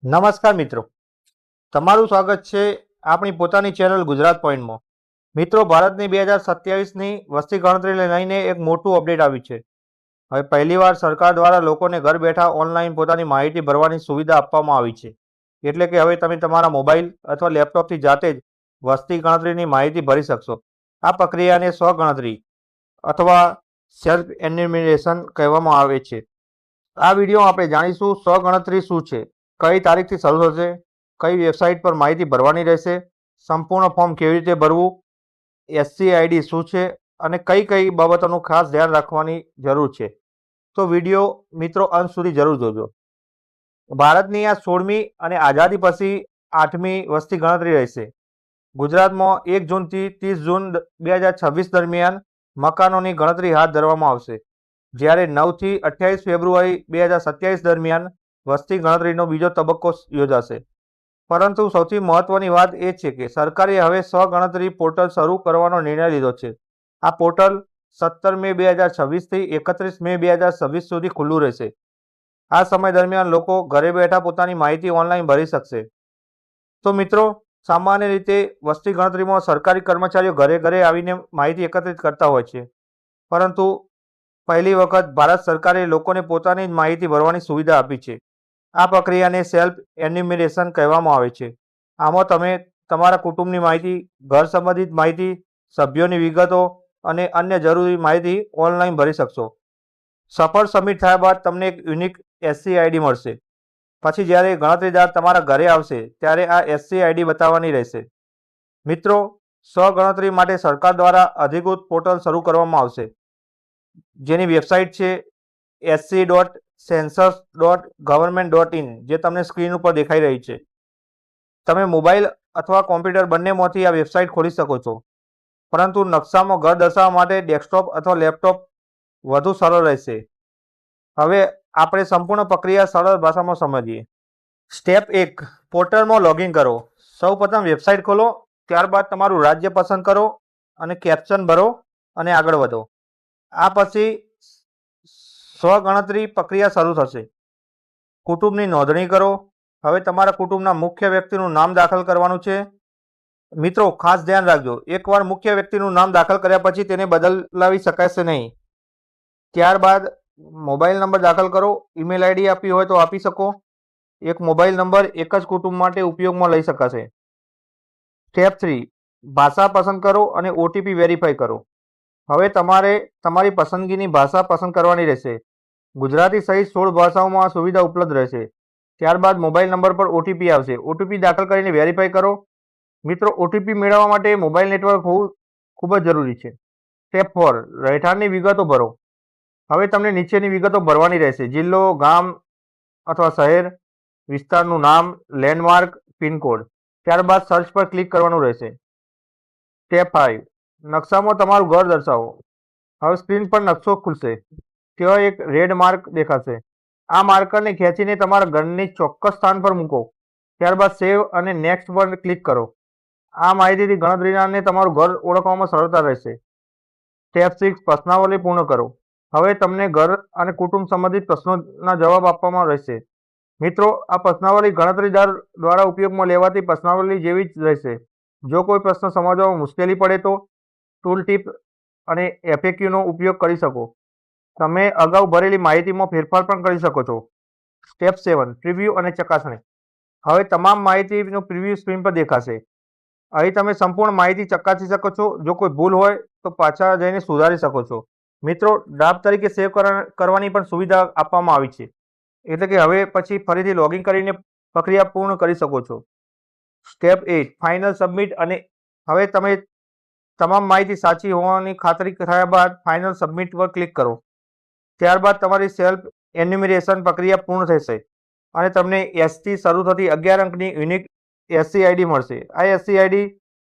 નમસ્કાર મિત્રો, તમારું સ્વાગત છે આપણી પોતાની ચેનલ ગુજરાત પોઈન્ટમાં. મિત્રો, ભારતની 2027ની વસ્તી ગણતરીને લઈને એક મોટું અપડેટ આવ્યું છે. હવે પહેલીવાર સરકાર દ્વારા લોકોને ઘર બેઠા ઓનલાઈન પોતાની માહિતી ભરવાની સુવિધા આપવામાં આવી છે. એટલે કે હવે તમે તમારા મોબાઈલ અથવા લેપટોપથી જાતે જ વસ્તી ગણતરીની માહિતી ભરી શકશો. આ પ્રક્રિયાને સ્વગણતરી અથવા સેલ્ફ એન્યુમરેશન કહેવામાં આવે છે. આ વિડીયોમાં આપણે જાણીશું સ્વગણતરી શું છે, કઈ તારીખથી શરૂ થશે, કઈ વેબસાઇટ પર માહિતી ભરવાની રહેશે, સંપૂર્ણ ફોર્મ કેવી રીતે ભરવું, SCID શું છે અને કઈ કઈ બાબતોનું ખાસ ધ્યાન રાખવાની જરૂર છે. તો વિડીયો મિત્રો અંત સુધી જરૂર જોજો. ભારતની આ 16મી અને આઝાદી પછી 8મી વસ્તી ગણતરી રહેશે. ગુજરાતમાં 1 જૂનથી 30 જૂન 2026 દરમિયાન મકાનોની ગણતરી હાથ ધરવામાં આવશે, જ્યારે 9થી 28 ફેબ્રુઆરી 2027 દરમિયાન વસ્તી ગણતરીનો બીજો તબક્કો યોજાશે. પરંતુ સૌથી મહત્વની વાત એ છે કે સરકારે હવે સ્વગણતરી પોર્ટલ શરૂ કરવાનો નિર્ણય લીધો છે. આ પોર્ટલ 17 મે 2026થી 31 મે 2026 સુધી ખુલ્લું રહેશે. આ સમય દરમિયાન લોકો ઘરે બેઠા પોતાની માહિતી ઓનલાઈન ભરી શકશે. તો મિત્રો, સામાન્ય રીતે વસ્તી ગણતરીમાં સરકારી કર્મચારીઓ ઘરે ઘરે આવીને માહિતી એકત્રિત કરતા હોય છે, પરંતુ પહેલી વખત ભારત સરકારે લોકોને પોતાની જ માહિતી ભરવાની સુવિધા આપી છે. આ પ્રક્રિયાને સેલ્ફ એન્યુમરેશન કહેવામાં આવે છે. આમાં તમે તમારા કુટુંબની માહિતી, ઘર સંબંધિત માહિતી, સભ્યોની વિગતો અને અન્ય જરૂરી માહિતી ઓનલાઈન ભરી શકશો. સફળ સબમિટ થયા બાદ તમને એક યુનિક SCID મળશે. પછી જ્યારે ગણતરીદાર તમારા ઘરે આવશે ત્યારે આ SCID બતાવવાની રહેશે. મિત્રો, સ્વગણતરી માટે સરકાર દ્વારા અધિકૃત પોર્ટલ શરૂ કરવામાં આવશે, જેની વેબસાઇટ છે sc.census.government.in, જે તમને સ્ક્રીન ઉપર દેખાઈ રહી છે. તમે મોબાઈલ અથવા કોમ્પ્યુટર બંનેમાંથી આ વેબસાઇટ ખોલી શકો છો, પરંતુ નકશામાં ઘર દર્શાવવા માટે ડેસ્કટોપ અથવા લેપટોપ વધુ સરળ રહેશે. હવે આપણે સંપૂર્ણ પ્રક્રિયા સરળ ભાષામાં સમજીએ. સ્ટેપ 1, પોર્ટલમાં લોગિન કરો. સૌપ્રથમ વેબસાઇટ ખોલો, ત્યારબાદ તમારું રાજ્ય પસંદ કરો અને કેપ્શન ભરો અને આગળ વધો. આ પછી સ્વગણતરી પ્રક્રિયા શરૂ થશે. કુટુંબની નોંધણી કરો. હવે તમારા કુટુંબના મુખ્ય વ્યક્તિનું નામ દાખલ કરવાનું છે. મિત્રો, ખાસ ધ્યાન રાખજો, એકવાર મુખ્ય વ્યક્તિનું નામ દાખલ કર્યા પછી તેને બદલાવી શકાશે નહીં. ત્યારબાદ મોબાઈલ નંબર દાખલ કરો. ઈમેલ ID આપી હોય તો આપી શકો. એક મોબાઈલ નંબર એક જ કુટુંબ માટે ઉપયોગમાં લઈ શકાશે. સ્ટેપ 3, ભાષા પસંદ કરો અને OTP વેરીફાઈ કરો. હવે તમારે તમારી પસંદગીની ભાષા પસંદ કરવાની રહેશે. ગુજરાતી સહિત 16 ભાષાઓમાં આ સુવિધા ઉપલબ્ધ રહેશે. ત્યારબાદ મોબાઈલ નંબર પર OTP આવશે. OTP દાખલ કરીને વેરીફાઈ કરો. મિત્રો, OTP મેળવવા માટે મોબાઈલ નેટવર્ક હોવું ખૂબ જ જરૂરી છે. સ્ટેપ 4, રહેઠાણની વિગતો ભરો. હવે તમને નીચેની વિગતો ભરવાની રહેશે: જિલ્લો, ગામ અથવા શહેર, વિસ્તારનું નામ, લેન્ડમાર્ક, પિનકોડ. ત્યારબાદ સર્ચ પર ક્લિક કરવાનું રહેશે. સ્ટેપ 5, નકશામાં તમારું ઘર દર્શાવો. હવે સ્ક્રીન પર નકશો ખુલશે. ત્યાં એક રેડ માર્ક દેખાશે. આ માર્કરને ખેંચીને તમારા ઘરની ચોક્કસ સ્થાન પર મૂકો. ત્યારબાદ સેવ અને નેક્સ્ટ પર ક્લિક કરો. આ માહિતીથી ગણતરીદારને તમારું ઘર ઓળખવામાં સરળતા રહેશે. સ્ટેપ 6, પ્રશ્નાવલી પૂર્ણ કરો. હવે તમને ઘર અને કુટુંબ સંબંધિત પ્રશ્નોના જવાબ આપવામાં રહેશે. મિત્રો, આ પ્રશ્નાવલી ગણતરીદાર દ્વારા ઉપયોગમાં લેવાતી પ્રશ્નાવલી જેવી જ રહેશે. જો કોઈ પ્રશ્ન સમજવામાં મુશ્કેલી પડે તો ટૂલ ટીપ અને FAQનો ઉપયોગ કરી શકો. તમે અગાઉ ભરેલી માહિતીમાં ફેરફાર પણ કરી શકો છો. સ્ટેપ 7, પ્રિવ્યૂ અને ચકાસણી. હવે તમામ માહિતીનું પ્રિવ્યૂ સ્ક્રીન પર દેખાશે. અહીં તમે સંપૂર્ણ માહિતી ચકાસી શકો છો. જો કોઈ ભૂલ હોય તો પાછા જઈને સુધારી શકો છો. મિત્રો, ડ્રાફ્ટ તરીકે સેવ કરવાની પણ સુવિધા આપવામાં આવી છે, એટલે કે હવે પછી ફરીથી લોગિન કરીને પ્રક્રિયા પૂર્ણ કરી શકો છો. Step 8, final submit. અને હવે તમે તમામ માહિતી સાચી હોવાની ખાતરી થયા બાદ ફાઇનલ સબમિટ પર ક્લિક કરો. ત્યારબાદ તમારી સેલ્ફ એન્યુમરેશન પ્રક્રિયા પૂર્ણ થશે અને તમને S થી શરૂ થતી 11 અંકની યુનિક SCID મળશે. આ SCID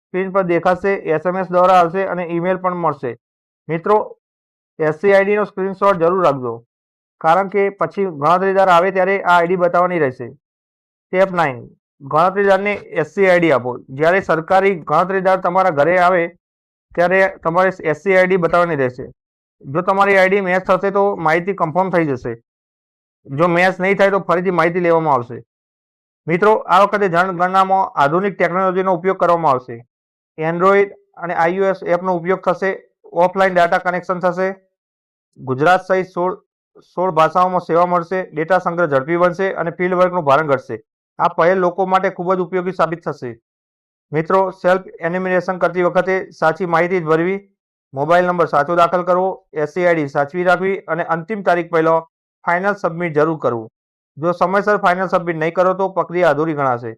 સ્ક્રીન પર દેખાશે, SMS દ્વારા આવશે અને ઈમેલ પણ મળશે. મિત્રો, SCIDનો સ્ક્રીનશોટ જરૂર રાખજો, કારણ કે પછી ગણતરીદાર આવે ત્યારે આ ID બતાવવાની રહેશે. સ્ટેપ 9, ગણતરીદારને SCID આપો. જ્યારે સરકારી ગણતરીદાર તમારા ઘરે આવે ત્યારે તમારે SCID બતાવવાની રહેશે. જો તમારી ID મેચ થશે તો માહિતી કન્ફર્મ થઈ જશે. જો મેચ નહીં થાય તો ફરીથી માહિતી લેવામાં આવશે. મિત્રો, આ વખતે જનગણનામાં આધુનિક ટેકનોલોજીનો ઉપયોગ કરવામાં આવશે. એન્ડ્રોઈડ અને iOS એપનો ઉપયોગ થશે. ઓફલાઈન ડાટા કનેક્શન થશે. ગુજરાત સહિત 16 ભાષાઓમાં સેવા મળશે. ડેટા સંગ્રહ ઝડપી બનશે અને ફિલ્ડ વર્કનું ભારણ ઘટશે. આ પહેલ લોકો માટે ખૂબ જ ઉપયોગી સાબિત થશે. મિત્રો, સેલ્ફ એન્યુમરેશન કરતી વખતે સાચી માહિતી જ ભરવી, મોબાઈલ નંબર સાચો દાખલ કરવો, SCID સાચવી રાખવી અને અંતિમ તારીખ પહેલાં ફાઇનલ સબમિટ જરૂર કરવું. જો સમયસર ફાઇનલ સબમિટ નહીં કરો તો પ્રક્રિયા અધૂરી ગણાશે.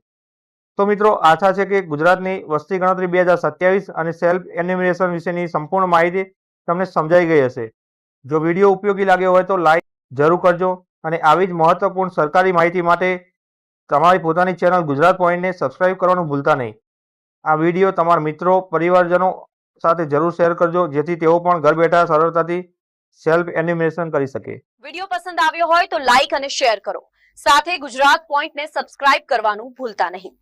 તો મિત્રો, આશા છે કે ગુજરાતની વસ્તી ગણતરી 2027 અને સેલ્ફ એન્યુમરેશન વિશેની સંપૂર્ણ માહિતી તમને સમજાઈ ગઈ હશે. જો વિડીયો ઉપયોગી લાગ્યો હોય તો લાઈક જરૂર કરજો અને આવી જ મહત્વપૂર્ણ સરકારી માહિતી માટે તમારી પોતાની ચેનલ ગુજરાત પોઈન્ટને સબસ્ક્રાઇબ કરવાનું ભૂલતા નહીં. આ વિડીયો તમારા મિત્રો, પરિવારજનો સાથે જરૂર શેર કરજો જેથી તેઓ પણ ઘર બેઠા સરળતાથી સેલ્ફ એન્યુમરેશન કરી શકે. વિડીયો પસંદ આવ્યો હોય તો લાઈક અને શેર કરો. સાથે ગુજરાત પોઈન્ટને સબસ્ક્રાઇબ કરવાનું ભૂલતા નહીં.